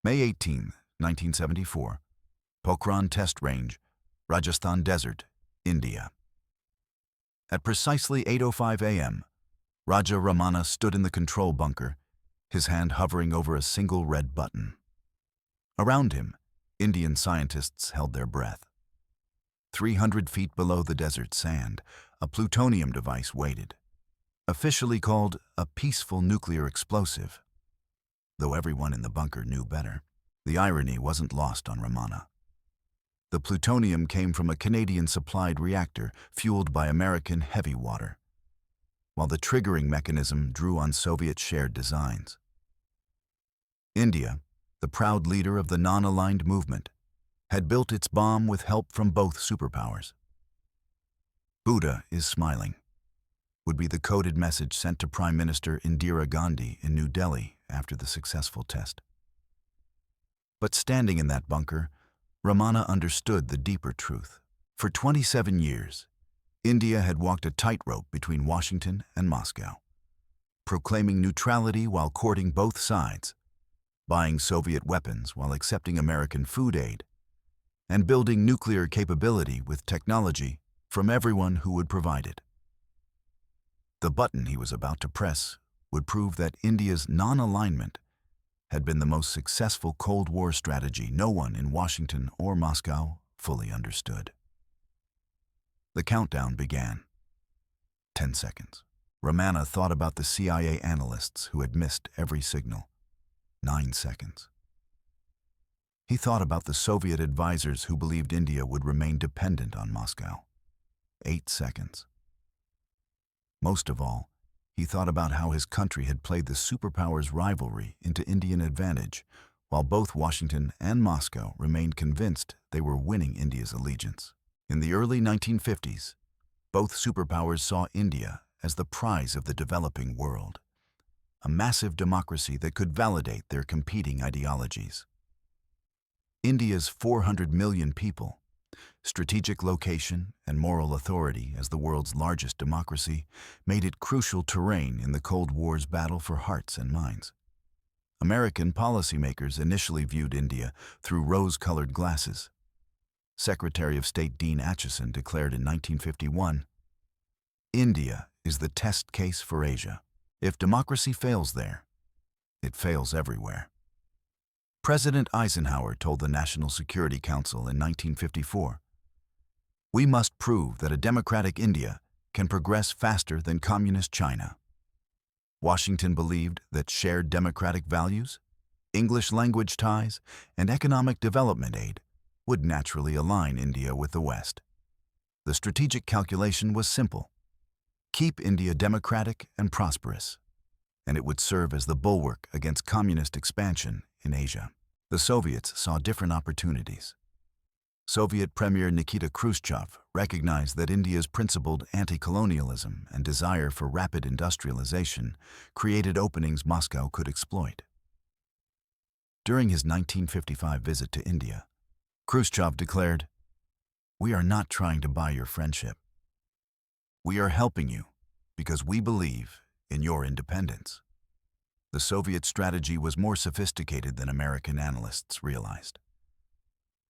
May 18, 1974, Pokhran Test Range, Rajasthan Desert, India. At precisely 8:05 a.m., Raja Ramana stood in the control bunker, his hand hovering over a single red button. Around him, Indian scientists held their breath. 300 feet below the desert sand, a plutonium device waited, officially called a peaceful nuclear explosive. Though everyone in the bunker knew better, the irony wasn't lost on Ramana. The plutonium came from a Canadian-supplied reactor fueled by American heavy water, while the triggering mechanism drew on Soviet shared designs. India, the proud leader of the non-aligned movement, had built its bomb with help from both superpowers. "Buddha is smiling," would be the coded message sent to Prime Minister Indira Gandhi in New Delhi after the successful test. But standing in that bunker, Ramana understood the deeper truth. For 27 years, India had walked a tightrope between Washington and Moscow, proclaiming neutrality while courting both sides, buying Soviet weapons while accepting American food aid, and building nuclear capability with technology from everyone who would provide it. The button he was about to press would prove that India's non-alignment had been the most successful Cold War strategy no one in Washington or Moscow fully understood. The countdown began. 10 seconds. Ramana thought about the CIA analysts who had missed every signal. 9 seconds. He thought about the Soviet advisors who believed India would remain dependent on Moscow. 8 seconds. Most of all, he thought about how his country had played the superpowers' rivalry into Indian advantage, while both Washington and Moscow remained convinced they were winning India's allegiance. In the early 1950s, both superpowers saw India as the prize of the developing world, a massive democracy that could validate their competing ideologies. India's 400 million people, strategic location, and moral authority as the world's largest democracy made it crucial terrain in the Cold War's battle for hearts and minds. American policymakers initially viewed India through rose-colored glasses. Secretary of State Dean Acheson declared in 1951, "India is the test case for Asia. If democracy fails there, it fails everywhere." President Eisenhower told the National Security Council in 1954, "We must prove that a democratic India can progress faster than communist China." Washington believed that shared democratic values, English language ties, and economic development aid would naturally align India with the West. The strategic calculation was simple: keep India democratic and prosperous, and it would serve as the bulwark against communist expansion in Asia. The Soviets saw different opportunities. Soviet Premier Nikita Khrushchev recognized that India's principled anti-colonialism and desire for rapid industrialization created openings Moscow could exploit. During his 1955 visit to India, Khrushchev declared, "We are not trying to buy your friendship. We are helping you because we believe in your independence." The Soviet strategy was more sophisticated than American analysts realized.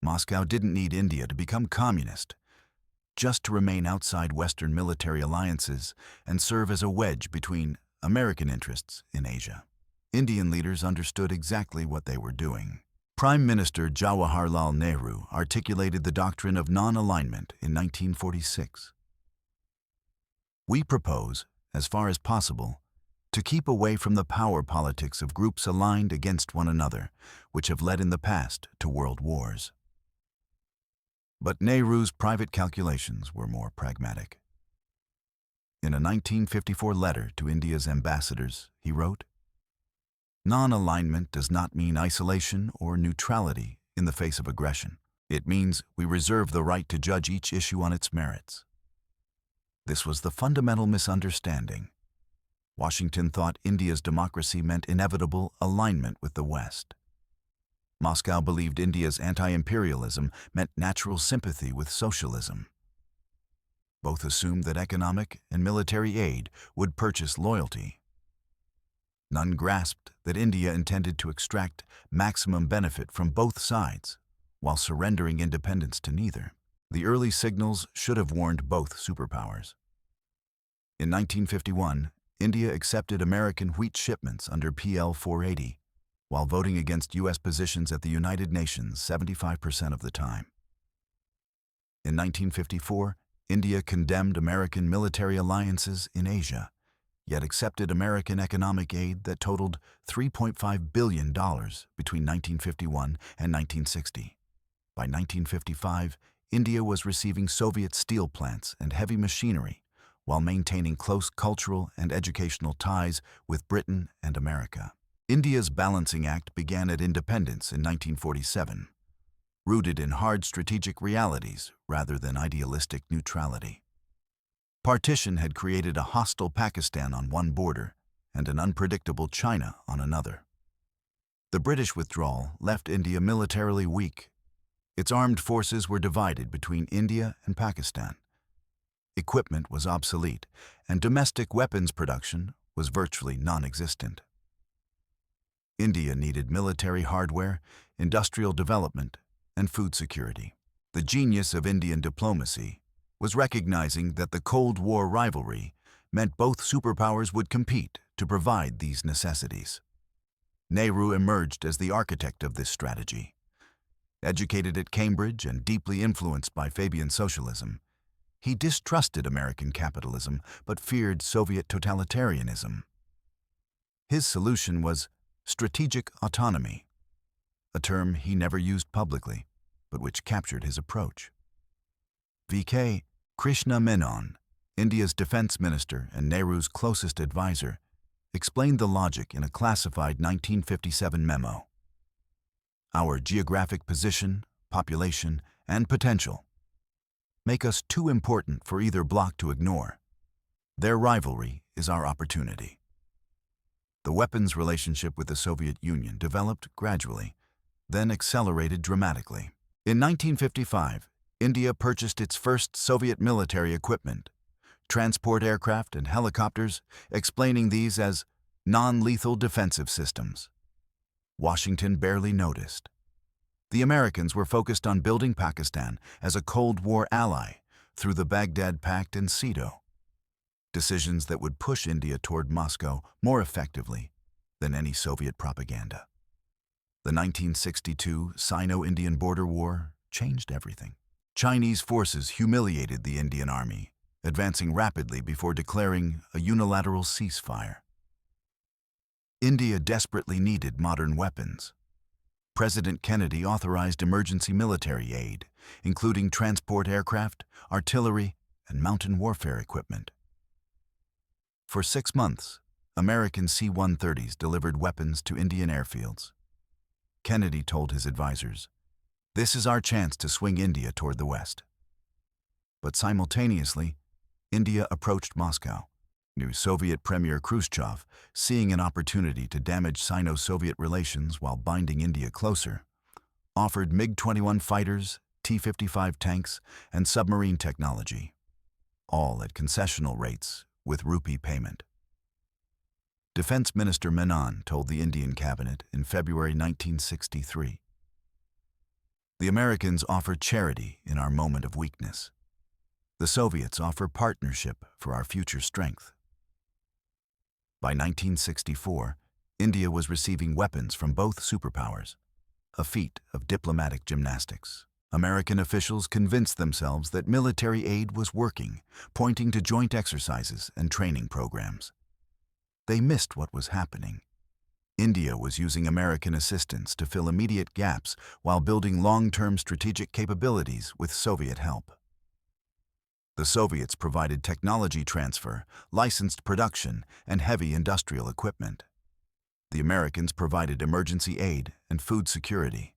Moscow didn't need India to become communist, just to remain outside Western military alliances and serve as a wedge between American interests in Asia. Indian leaders understood exactly what they were doing. Prime Minister Jawaharlal Nehru articulated the doctrine of non-alignment in 1946. "We propose, as far as possible, to keep away from the power politics of groups aligned against one another, which have led in the past to world wars." But Nehru's private calculations were more pragmatic. In a 1954 letter to India's ambassadors, he wrote, "Non-alignment does not mean isolation or neutrality in the face of aggression. It means we reserve the right to judge each issue on its merits." This was the fundamental misunderstanding. Washington thought India's democracy meant inevitable alignment with the West. Moscow believed India's anti-imperialism meant natural sympathy with socialism. Both assumed that economic and military aid would purchase loyalty. None grasped that India intended to extract maximum benefit from both sides, while surrendering independence to neither. The early signals should have warned both superpowers. In 1951, India accepted American wheat shipments under PL 480, while voting against U.S. positions at the United Nations 75% of the time. In 1954, India condemned American military alliances in Asia, yet accepted American economic aid that totaled $3.5 billion between 1951 and 1960. By 1955, India was receiving Soviet steel plants and heavy machinery, while maintaining close cultural and educational ties with Britain and America. India's balancing act began at independence in 1947, rooted in hard strategic realities rather than idealistic neutrality. Partition had created a hostile Pakistan on one border and an unpredictable China on another. The British withdrawal left India militarily weak. Its armed forces were divided between India and Pakistan. Equipment was obsolete, and domestic weapons production was virtually non-existent. India needed military hardware, industrial development, and food security. The genius of Indian diplomacy was recognizing that the Cold War rivalry meant both superpowers would compete to provide these necessities. Nehru emerged as the architect of this strategy. Educated at Cambridge and deeply influenced by Fabian socialism, he distrusted American capitalism but feared Soviet totalitarianism. His solution was strategic autonomy, a term he never used publicly, but which captured his approach. V.K. Krishna Menon, India's defense minister and Nehru's closest advisor, explained the logic in a classified 1957 memo. Our geographic position, population, and potential make us too important for either bloc to ignore. Their rivalry is our opportunity. The weapons relationship with the Soviet Union developed gradually, then accelerated dramatically. In 1955, India purchased its first Soviet military equipment, transport aircraft and helicopters, explaining these as non-lethal defensive systems. Washington barely noticed. The Americans were focused on building Pakistan as a Cold War ally through the Baghdad Pact and SEATO, decisions that would push India toward Moscow more effectively than any Soviet propaganda. The 1962 Sino-Indian border war changed everything. Chinese forces humiliated the Indian army, advancing rapidly before declaring a unilateral ceasefire. India desperately needed modern weapons. President Kennedy authorized emergency military aid, including transport aircraft, artillery, and mountain warfare equipment. For 6 months, American C-130s delivered weapons to Indian airfields. Kennedy told his advisors, "This is our chance to swing India toward the west." But simultaneously, India approached Moscow. New Soviet Premier Khrushchev, seeing an opportunity to damage Sino-Soviet relations while binding India closer, offered MiG-21 fighters, T-55 tanks, and submarine technology, all at concessional rates with rupee payment. Defense Minister Menon told the Indian cabinet in February 1963, "The Americans offer charity in our moment of weakness. The Soviets offer partnership for our future strength." By 1964, India was receiving weapons from both superpowers, a feat of diplomatic gymnastics. American officials convinced themselves that military aid was working, pointing to joint exercises and training programs. They missed what was happening. India was using American assistance to fill immediate gaps while building long-term strategic capabilities with Soviet help. The Soviets provided technology transfer, licensed production, and heavy industrial equipment. The Americans provided emergency aid and food security.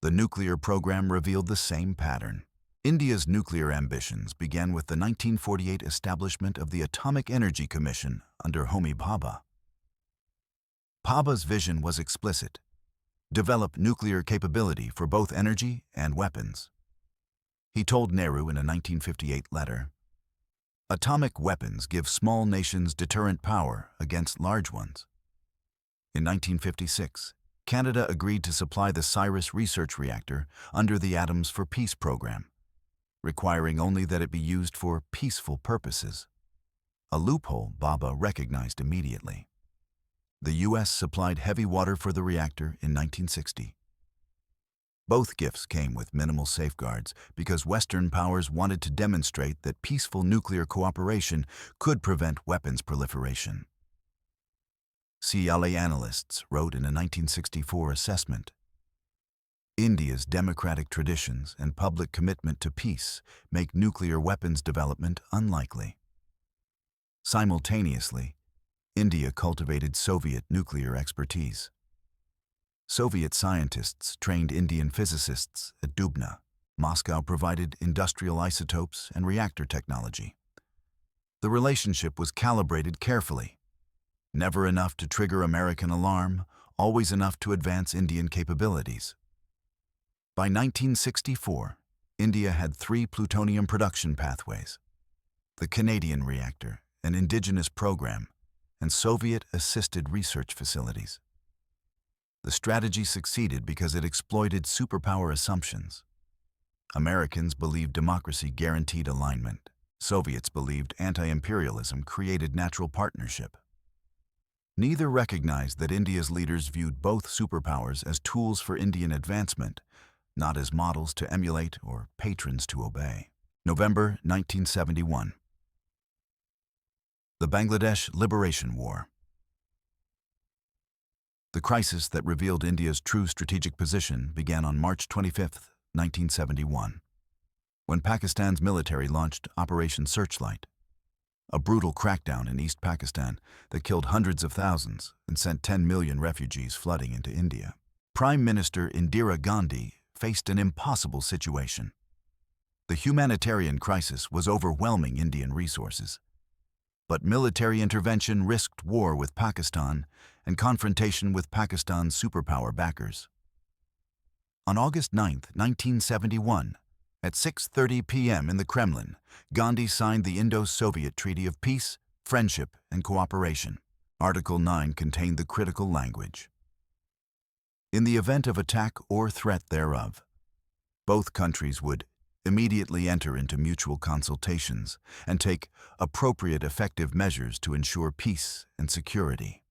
The nuclear program revealed the same pattern. India's nuclear ambitions began with the 1948 establishment of the Atomic Energy Commission under Homi Bhabha. Bhabha's vision was explicit: develop nuclear capability for both energy and weapons. He told Nehru in a 1958 letter, "Atomic weapons give small nations deterrent power against large ones. In 1956, Canada agreed to supply the Cyrus research reactor under the Atoms for Peace program, requiring only that it be used for peaceful purposes. A loophole Baba recognized immediately. The U.S. supplied heavy water for the reactor in 1960. Both gifts came with minimal safeguards because Western powers wanted to demonstrate that peaceful nuclear cooperation could prevent weapons proliferation. CIA analysts wrote in a 1964 assessment, India's democratic traditions and public commitment to peace make nuclear weapons development unlikely. Simultaneously, India cultivated Soviet nuclear expertise. Soviet scientists trained Indian physicists at Dubna. Moscow provided industrial isotopes and reactor technology. The relationship was calibrated carefully. Never enough to trigger American alarm, always enough to advance Indian capabilities. By 1964, India had 3 plutonium production pathways: the Canadian reactor, an indigenous program, and Soviet-assisted research facilities. The strategy succeeded because it exploited superpower assumptions. Americans believed democracy guaranteed alignment. Soviets believed anti-imperialism created natural partnership. Neither recognized that India's leaders viewed both superpowers as tools for Indian advancement, not as models to emulate or patrons to obey. November 1971. The Bangladesh Liberation War. The crisis that revealed India's true strategic position began on March 25, 1971, when Pakistan's military launched Operation Searchlight, a brutal crackdown in East Pakistan that killed hundreds of thousands and sent 10 million refugees flooding into India. Prime Minister Indira Gandhi faced an impossible situation. The humanitarian crisis was overwhelming Indian resources. But military intervention risked war with Pakistan and confrontation with Pakistan's superpower backers. On August 9, 1971, at 6:30 p.m. in the Kremlin, Gandhi signed the Indo-Soviet Treaty of Peace, Friendship, and Cooperation. Article 9 contained the critical language. In the event of attack or threat thereof, both countries would immediately enter into mutual consultations and take appropriate effective measures to ensure peace and security.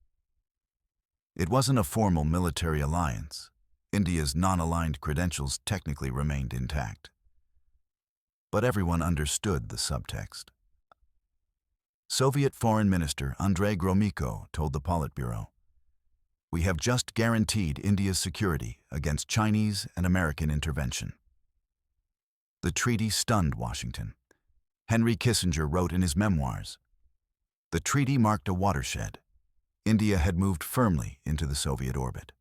It wasn't a formal military alliance. India's non-aligned credentials technically remained intact. But everyone understood the subtext. Soviet Foreign Minister Andrei Gromyko told the Politburo, "We have just guaranteed India's security against Chinese and American intervention." The treaty stunned Washington. Henry Kissinger wrote in his memoirs, "The treaty marked a watershed. India had moved firmly into the Soviet orbit."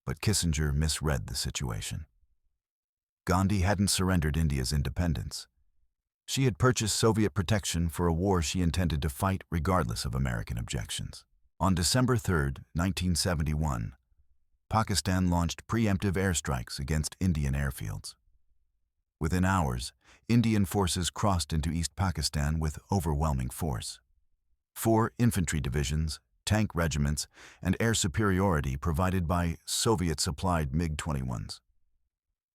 But Kissinger misread the situation. Gandhi hadn't surrendered India's independence. She had purchased Soviet protection for a war she intended to fight regardless of American objections. On December 3, 1971, Pakistan launched preemptive airstrikes against Indian airfields. Within hours, Indian forces crossed into East Pakistan with overwhelming force. 4 infantry divisions, tank regiments, and air superiority provided by Soviet-supplied MiG-21s.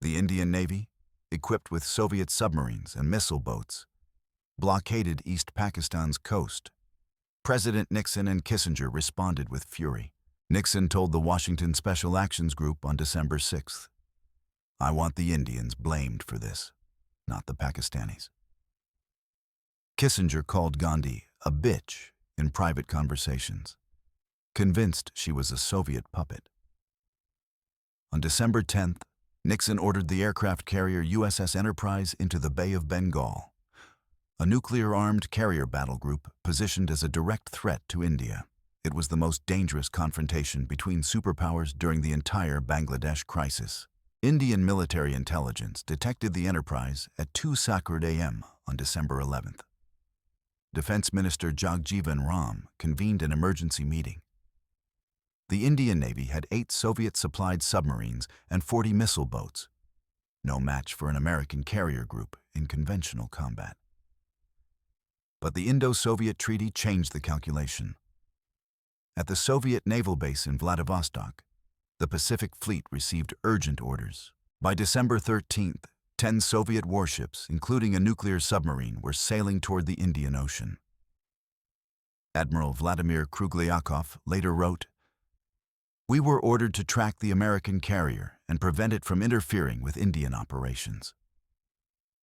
The Indian Navy, equipped with Soviet submarines and missile boats, blockaded East Pakistan's coast. President Nixon and Kissinger responded with fury. Nixon told the Washington Special Actions Group on December 6th, "I want the Indians blamed for this, not the Pakistanis." Kissinger called Gandhi a bitch in private conversations, convinced she was a Soviet puppet. On December 10th, Nixon ordered the aircraft carrier USS Enterprise into the Bay of Bengal, a nuclear-armed carrier battle group positioned as a direct threat to India. It was the most dangerous confrontation between superpowers during the entire Bangladesh crisis. Indian military intelligence detected the Enterprise at 2 Sacred a.m. on December 11th. Defense Minister Jagjeevan Ram convened an emergency meeting. The Indian Navy had 8 Soviet-supplied submarines and 40 missile boats, no match for an American carrier group in conventional combat. But the Indo-Soviet Treaty changed the calculation. At the Soviet naval base in Vladivostok, the Pacific Fleet received urgent orders. By December 13th, 10 Soviet warships, including a nuclear submarine, were sailing toward the Indian Ocean. Admiral Vladimir Kruglyakov later wrote, "We were ordered to track the American carrier and prevent it from interfering with Indian operations."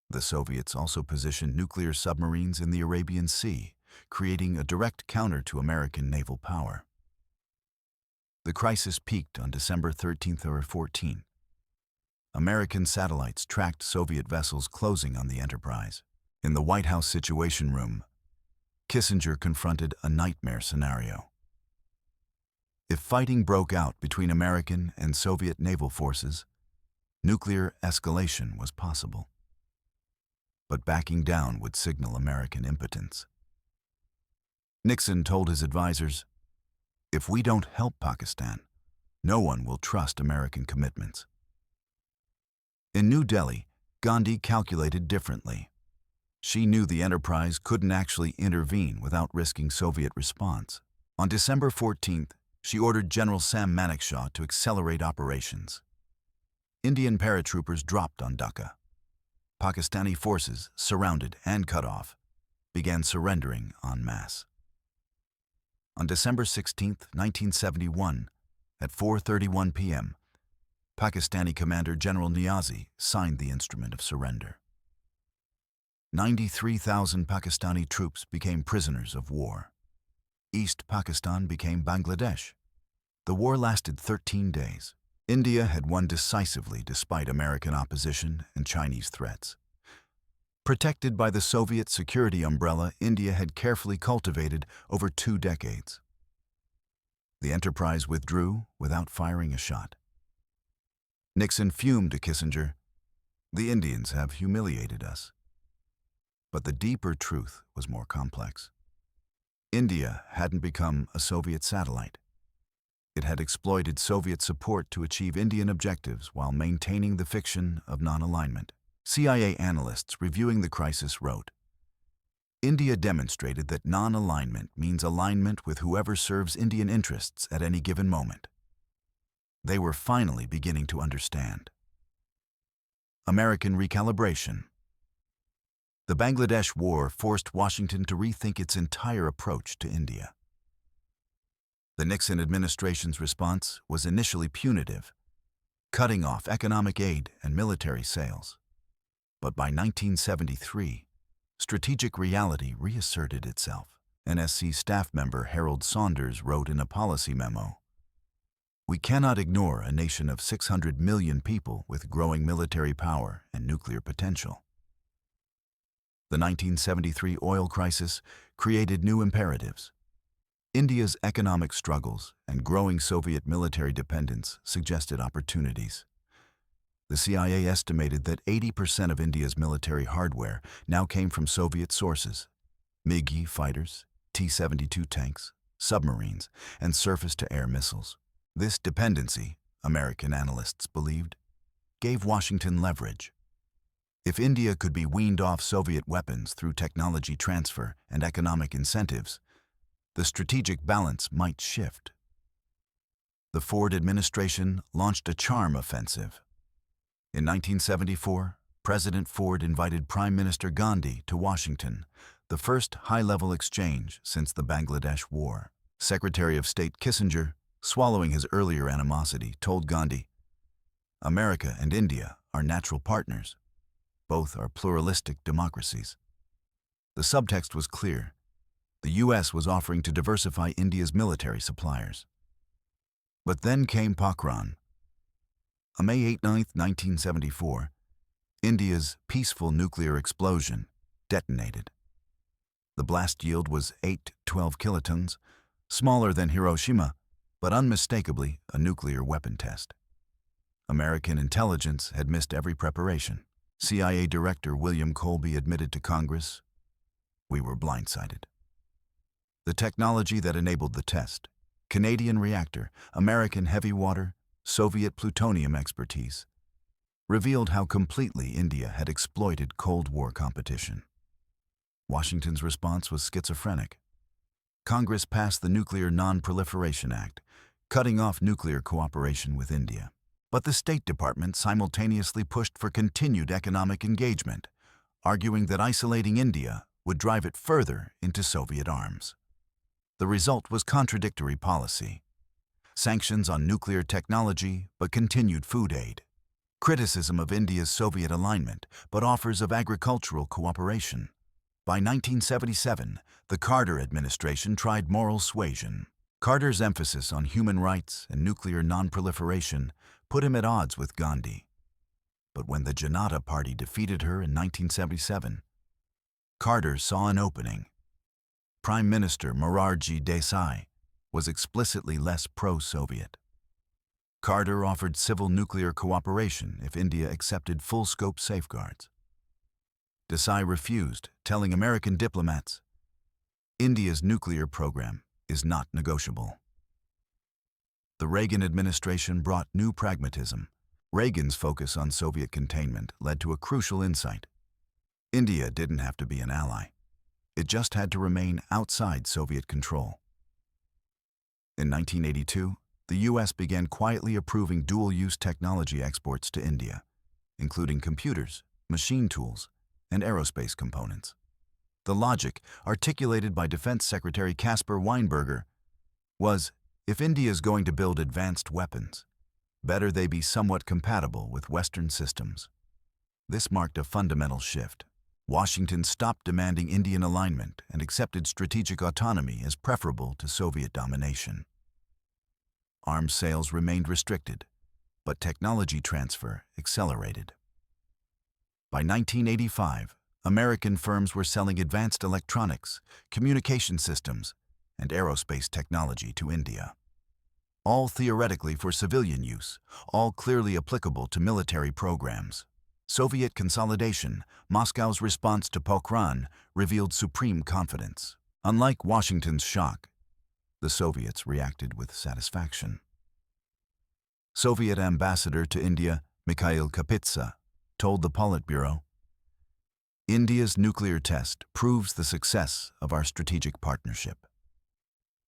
The Soviets also positioned nuclear submarines in the Arabian Sea, creating a direct counter to American naval power. The crisis peaked on December 13th or 14th. American satellites tracked Soviet vessels closing on the Enterprise. In the White House Situation Room, Kissinger confronted a nightmare scenario. If fighting broke out between American and Soviet naval forces, nuclear escalation was possible. But backing down would signal American impotence. Nixon told his advisors, "If we don't help Pakistan, no one will trust American commitments." In New Delhi, Gandhi calculated differently. She knew the Enterprise couldn't actually intervene without risking Soviet response. On December 14th, she ordered General Sam Manekshaw to accelerate operations. Indian paratroopers dropped on Dhaka. Pakistani forces, surrounded and cut off, began surrendering en masse. On December 16, 1971, at 4:31 p.m., Pakistani Commander General Niazi signed the instrument of surrender. 93,000 Pakistani troops became prisoners of war. East Pakistan became Bangladesh. The war lasted 13 days. India had won decisively despite American opposition and Chinese threats. Protected by the Soviet security umbrella India had carefully cultivated over 2 decades. The Enterprise withdrew without firing a shot. Nixon fumed to Kissinger, "The Indians have humiliated us." But the deeper truth was more complex. India hadn't become a Soviet satellite. It had exploited Soviet support to achieve Indian objectives while maintaining the fiction of non-alignment. CIA analysts reviewing the crisis wrote, "India demonstrated that non-alignment means alignment with whoever serves Indian interests at any given moment." They were finally beginning to understand. American recalibration. The Bangladesh War forced Washington to rethink its entire approach to India. The Nixon administration's response was initially punitive, cutting off economic aid and military sales. But by 1973, strategic reality reasserted itself. NSC staff member Harold Saunders wrote in a policy memo, "We cannot ignore a nation of 600 million people with growing military power and nuclear potential." The 1973 oil crisis created new imperatives. India's economic struggles and growing Soviet military dependence suggested opportunities. The CIA estimated that 80% of India's military hardware now came from Soviet sources: MiG fighters, T-72 tanks, submarines, and surface-to-air missiles. This dependency, American analysts believed, gave Washington leverage. If India could be weaned off Soviet weapons through technology transfer and economic incentives, the strategic balance might shift. The Ford administration launched a charm offensive. In 1974, President Ford invited Prime Minister Gandhi to Washington, the first high-level exchange since the Bangladesh War. Secretary of State Kissinger, swallowing his earlier animosity, told Gandhi, "America and India are natural partners. Both are pluralistic democracies." The subtext was clear. The U.S. was offering to diversify India's military suppliers. But then came Pokhran. On May 8, 1974, India's peaceful nuclear explosion detonated. The blast yield was 8-12 kilotons, smaller than Hiroshima, but unmistakably a nuclear weapon test. American intelligence had missed every preparation. CIA Director William Colby admitted to Congress, "We were blindsided." The technology that enabled the test, Canadian reactor, American heavy water, Soviet plutonium expertise, revealed how completely India had exploited Cold War competition. Washington's response was schizophrenic. Congress passed the Nuclear Non-Proliferation Act, cutting off nuclear cooperation with India. But the State Department simultaneously pushed for continued economic engagement, arguing that isolating India would drive it further into Soviet arms. The result was contradictory policy: sanctions on nuclear technology, but continued food aid; criticism of India's Soviet alignment, but offers of agricultural cooperation. By 1977, the Carter administration tried moral suasion. Carter's emphasis on human rights and nuclear non-proliferation put him at odds with Gandhi. But when the Janata Party defeated her in 1977, Carter saw an opening. Prime Minister Morarji Desai was explicitly less pro-Soviet. Carter offered civil nuclear cooperation if India accepted full-scope safeguards. Desai refused, telling American diplomats, "India's nuclear program is not negotiable." The Reagan administration brought new pragmatism. Reagan's focus on Soviet containment led to a crucial insight: India didn't have to be an ally. It just had to remain outside Soviet control. In 1982, the U.S. began quietly approving dual-use technology exports to India, including computers, machine tools, and aerospace components. The logic, articulated by Defense Secretary Caspar Weinberger, was, if India is going to build advanced weapons, better they be somewhat compatible with Western systems. This marked a fundamental shift. Washington stopped demanding Indian alignment and accepted strategic autonomy as preferable to Soviet domination. Arms sales remained restricted, but technology transfer accelerated. By 1985, American firms were selling advanced electronics, communication systems, and aerospace technology to India. All theoretically for civilian use, all clearly applicable to military programs. Soviet consolidation, Moscow's response to Pokhran, revealed supreme confidence. Unlike Washington's shock, the Soviets reacted with satisfaction. Soviet ambassador to India, Mikhail Kapitsa, told the Politburo, "India's nuclear test proves the success of our strategic partnership.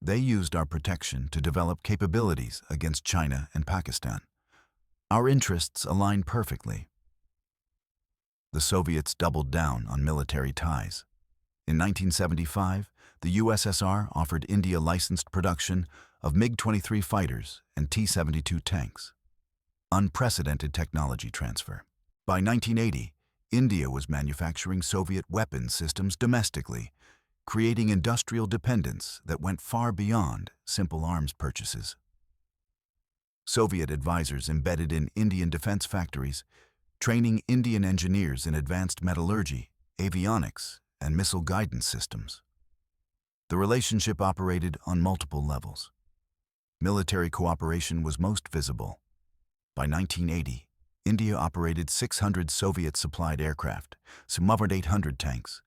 They used our protection to develop capabilities against China and Pakistan. Our interests align perfectly." The Soviets doubled down on military ties. In 1975, the USSR offered India licensed production of MiG-23 fighters and T-72 tanks. Unprecedented technology transfer. By 1980, India was manufacturing Soviet weapons systems domestically, creating industrial dependence that went far beyond simple arms purchases. Soviet advisors embedded in Indian defense factories, training Indian engineers in advanced metallurgy, avionics, and missile guidance systems. The relationship operated on multiple levels. Military cooperation was most visible. By 1980, India operated 600 Soviet-supplied aircraft, some over 800 tanks,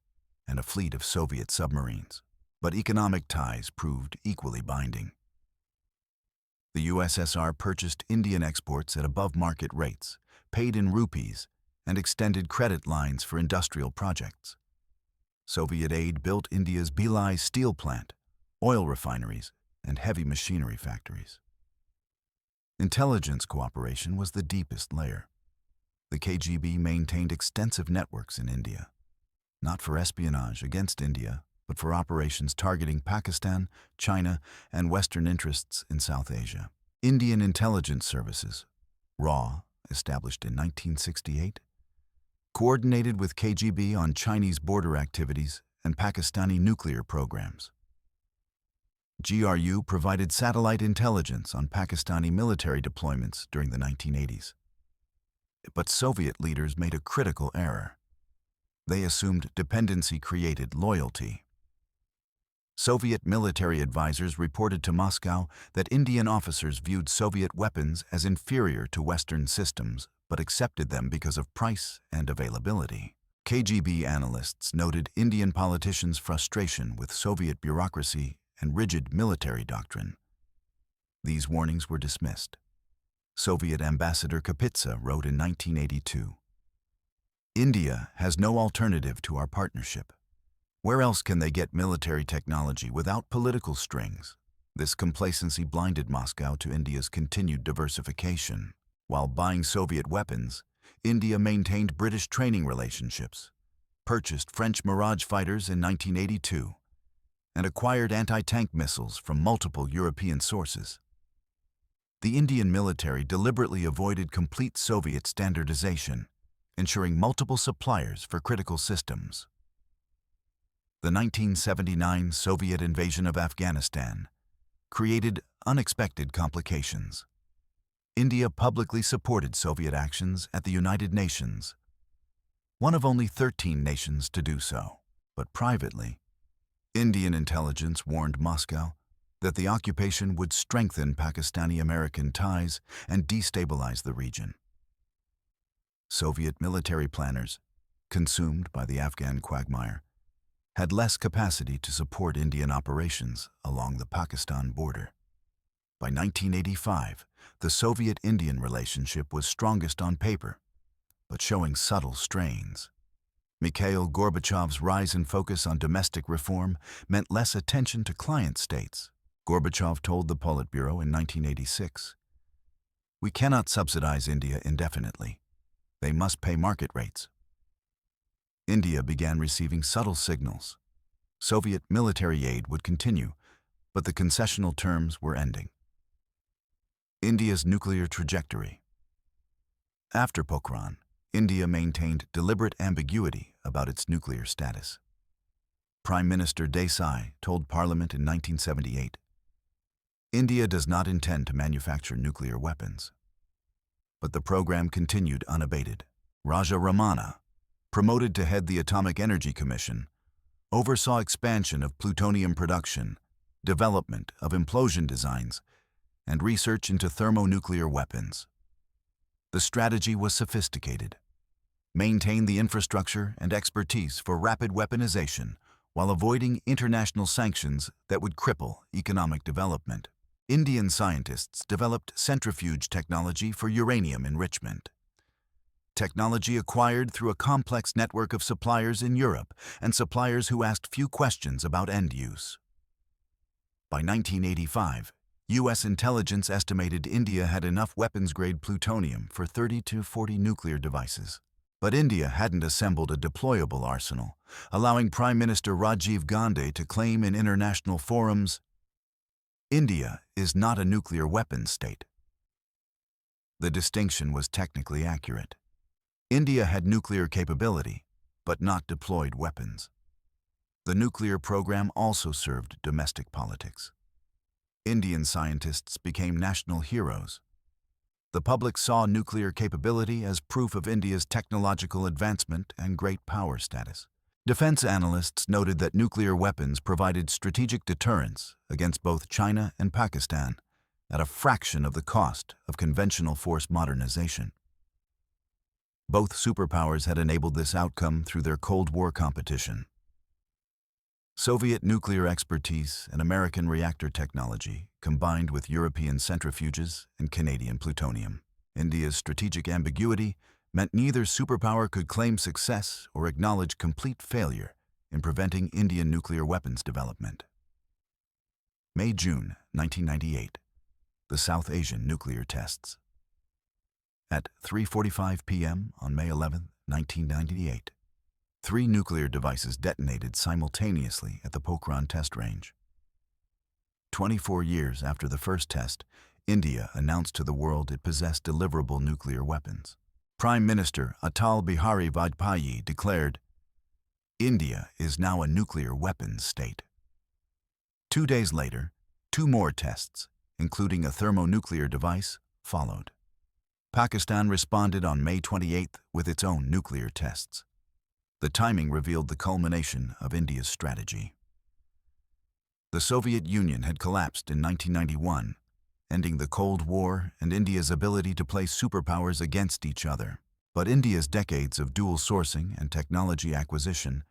and a fleet of Soviet submarines. But economic ties proved equally binding. The USSR purchased Indian exports at above-market rates, paid in rupees, and extended credit lines for industrial projects. Soviet aid built India's Bhilai steel plant, oil refineries, and heavy machinery factories. Intelligence cooperation was the deepest layer. The KGB maintained extensive networks in India, not for espionage against India, but for operations targeting Pakistan, China, and Western interests in South Asia. Indian Intelligence Services, RAW, established in 1968, coordinated with KGB on Chinese border activities and Pakistani nuclear programs. GRU provided satellite intelligence on Pakistani military deployments during the 1980s. But Soviet leaders made a critical error. They assumed dependency created loyalty. Soviet military advisors reported to Moscow that Indian officers viewed Soviet weapons as inferior to Western systems, but accepted them because of price and availability. KGB analysts noted Indian politicians' frustration with Soviet bureaucracy and rigid military doctrine. These warnings were dismissed. Soviet Ambassador Kapitsa wrote in 1982, "India has no alternative to our partnership. Where else can they get military technology without political strings? This complacency blinded Moscow to India's continued diversification. While buying Soviet weapons, India maintained British training relationships, purchased French Mirage fighters in 1982, and acquired anti-tank missiles from multiple European sources. The Indian military deliberately avoided complete Soviet standardization, ensuring multiple suppliers for critical systems. The 1979 Soviet invasion of Afghanistan created unexpected complications. India publicly supported Soviet actions at the United Nations, one of only 13 nations to do so. But privately, Indian intelligence warned Moscow that the occupation would strengthen Pakistani-American ties and destabilize the region. Soviet military planners, consumed by the Afghan quagmire, had less capacity to support Indian operations along the Pakistan border. By 1985, the Soviet-Indian relationship was strongest on paper, but showing subtle strains. Mikhail Gorbachev's rise in focus on domestic reform meant less attention to client states. Gorbachev told the Politburo in 1986, "We cannot subsidize India indefinitely. They must pay market rates." India began receiving subtle signals. Soviet military aid would continue, but the concessional terms were ending. India's nuclear trajectory. After Pokhran, India maintained deliberate ambiguity about its nuclear status. Prime Minister Desai told Parliament in 1978, "India does not intend to manufacture nuclear weapons." But the program continued unabated. Raja Ramana, promoted to head the Atomic Energy Commission, oversaw expansion of plutonium production, development of implosion designs, and research into thermonuclear weapons. The strategy was sophisticated. Maintain the infrastructure and expertise for rapid weaponization while avoiding international sanctions that would cripple economic development. Indian scientists developed centrifuge technology for uranium enrichment. Technology acquired through a complex network of suppliers in Europe and suppliers who asked few questions about end use. By 1985, U.S. intelligence estimated India had enough weapons-grade plutonium for 30 to 40 nuclear devices. But India hadn't assembled a deployable arsenal, allowing Prime Minister Rajiv Gandhi to claim in international forums, "India is not a nuclear weapons state." The distinction was technically accurate. India had nuclear capability, but not deployed weapons. The nuclear program also served domestic politics. Indian scientists became national heroes. The public saw nuclear capability as proof of India's technological advancement and great power status. Defense analysts noted that nuclear weapons provided strategic deterrence against both China and Pakistan at a fraction of the cost of conventional force modernization. Both superpowers had enabled this outcome through their Cold War competition. Soviet nuclear expertise and American reactor technology combined with European centrifuges and Canadian plutonium. India's strategic ambiguity meant neither superpower could claim success or acknowledge complete failure in preventing Indian nuclear weapons development. May-June 1998, the South Asian nuclear tests. At 3:45 p.m. on May 11, 1998, 3 nuclear devices detonated simultaneously at the Pokhran test range. 24 years after the first test, India announced to the world it possessed deliverable nuclear weapons. Prime Minister Atal Bihari Vajpayee declared, "India is now a nuclear weapons state." 2 days later, 2 more tests, including a thermonuclear device, followed. Pakistan responded on May 28 with its own nuclear tests. The timing revealed the culmination of India's strategy. The Soviet Union had collapsed in 1991, ending the Cold War and India's ability to play superpowers against each other. But India's decades of dual sourcing and technology acquisition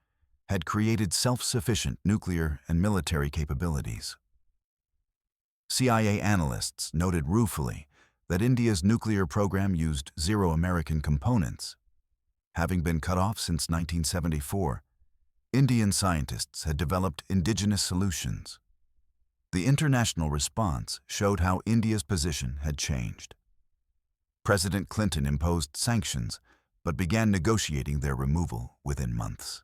had created self-sufficient nuclear and military capabilities. CIA analysts noted ruefully that India's nuclear program used 0 American components. Having been cut off since 1974, Indian scientists had developed indigenous solutions. The international response showed how India's position had changed. President Clinton imposed sanctions, but began negotiating their removal within months.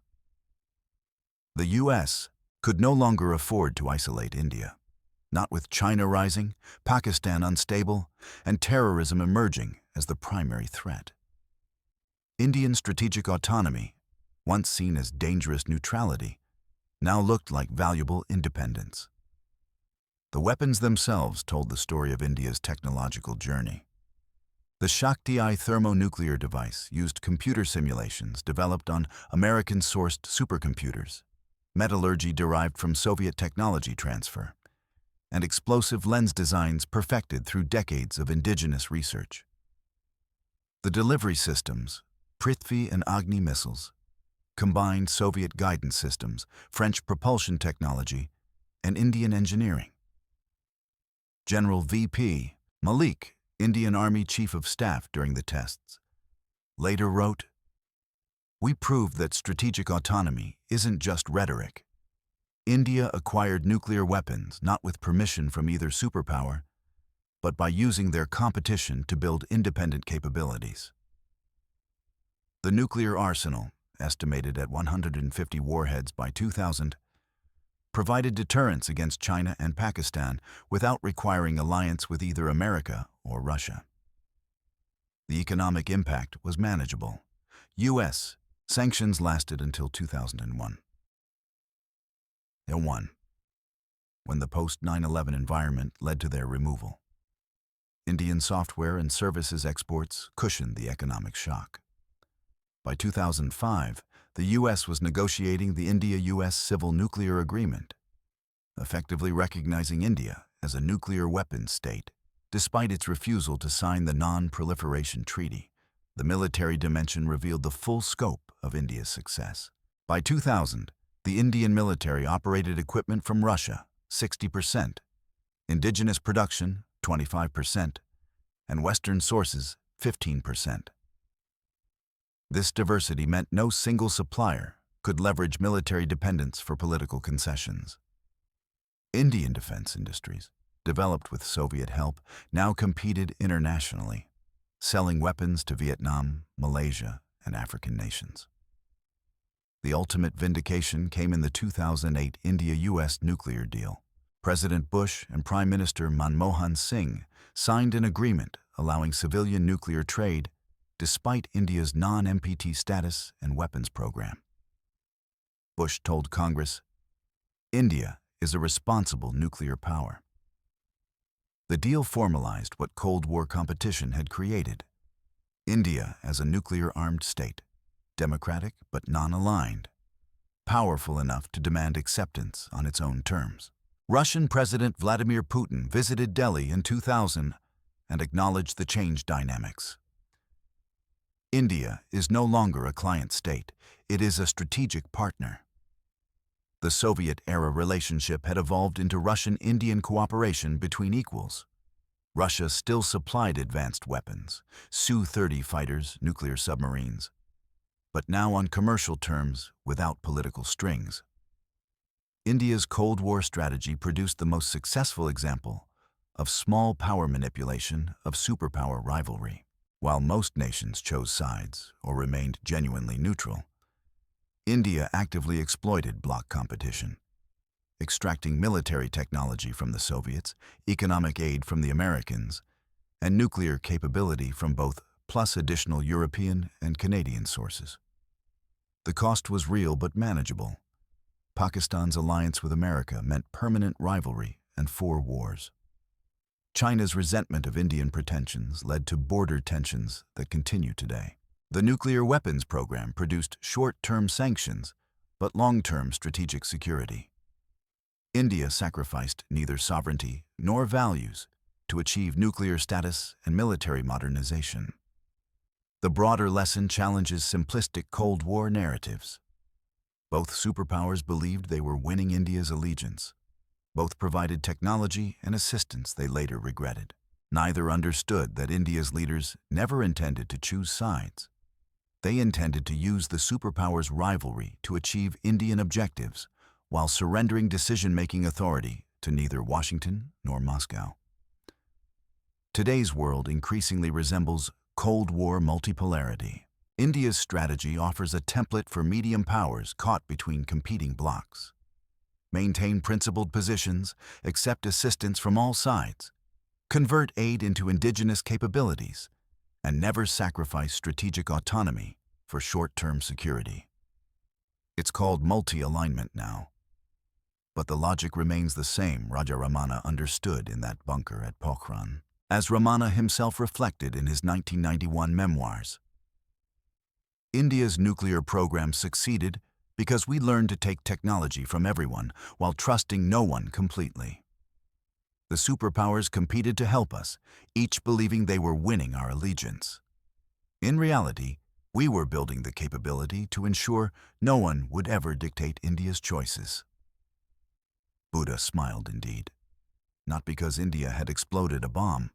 The U.S. could no longer afford to isolate India, not with China rising, Pakistan unstable, and terrorism emerging as the primary threat. Indian strategic autonomy, once seen as dangerous neutrality, now looked like valuable independence. The weapons themselves told the story of India's technological journey. The Shakti-I thermonuclear device used computer simulations developed on American-sourced supercomputers, metallurgy derived from Soviet technology transfer, and explosive lens designs perfected through decades of indigenous research. The delivery systems, Prithvi and Agni missiles, combined Soviet guidance systems, French propulsion technology, and Indian engineering. General V.P. Malik, Indian Army Chief of Staff during the tests, later wrote, "We proved that strategic autonomy isn't just rhetoric. India acquired nuclear weapons not with permission from either superpower, but by using their competition to build independent capabilities." The nuclear arsenal, estimated at 150 warheads by 2000, provided deterrence against China and Pakistan without requiring alliance with either America or Russia. The economic impact was manageable. U.S. sanctions lasted until 2001. When the post-9/11 environment led to their removal. Indian software and services exports cushioned the economic shock. By 2005, the U.S. was negotiating the India-U.S. Civil Nuclear Agreement, effectively recognizing India as a nuclear weapons state. Despite its refusal to sign the Non-Proliferation Treaty, the military dimension revealed the full scope of India's success. By 2000, the Indian military operated equipment from Russia, 60%, indigenous production, 25%, and Western sources, 15%. This diversity meant no single supplier could leverage military dependence for political concessions. Indian defense industries, developed with Soviet help, now competed internationally, selling weapons to Vietnam, Malaysia, and African nations. The ultimate vindication came in the 2008 India-US nuclear deal. President Bush and Prime Minister Manmohan Singh signed an agreement allowing civilian nuclear trade despite India's non-NPT status and weapons program. Bush told Congress, "India is a responsible nuclear power." The deal formalized what Cold War competition had created. India as a nuclear-armed state, democratic but non-aligned, powerful enough to demand acceptance on its own terms. Russian President Vladimir Putin visited Delhi in 2000 and acknowledged the change dynamics. India is no longer a client state, it is a strategic partner. The Soviet-era relationship had evolved into Russian-Indian cooperation between equals. Russia still supplied advanced weapons, Su-30 fighters, nuclear submarines, but now on commercial terms without political strings. India's Cold War strategy produced the most successful example of small power manipulation of superpower rivalry. While most nations chose sides or remained genuinely neutral, India actively exploited bloc competition, extracting military technology from the Soviets, economic aid from the Americans, and nuclear capability from both, plus additional European and Canadian sources. The cost was real but manageable. Pakistan's alliance with America meant permanent rivalry and 4 wars. China's resentment of Indian pretensions led to border tensions that continue today. The nuclear weapons program produced short-term sanctions, but long-term strategic security. India sacrificed neither sovereignty nor values to achieve nuclear status and military modernization. The broader lesson challenges simplistic Cold War narratives. Both superpowers believed they were winning India's allegiance. Both provided technology and assistance they later regretted. Neither understood that India's leaders never intended to choose sides. They intended to use the superpowers' rivalry to achieve Indian objectives while surrendering decision-making authority to neither Washington nor Moscow. Today's world increasingly resembles Cold War multipolarity. India's strategy offers a template for medium powers caught between competing blocs. Maintain principled positions, accept assistance from all sides, convert aid into indigenous capabilities, and never sacrifice strategic autonomy for short-term security. It's called multi-alignment now. But the logic remains the same Raja Ramana understood in that bunker at Pokhran, as Ramana himself reflected in his 1991 memoirs. India's nuclear program succeeded because we learned to take technology from everyone while trusting no one completely. The superpowers competed to help us, each believing they were winning our allegiance. In reality, we were building the capability to ensure no one would ever dictate India's choices. Buddha smiled indeed, not because India had exploded a bomb,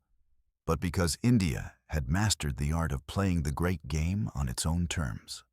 but because India had mastered the art of playing the great game on its own terms.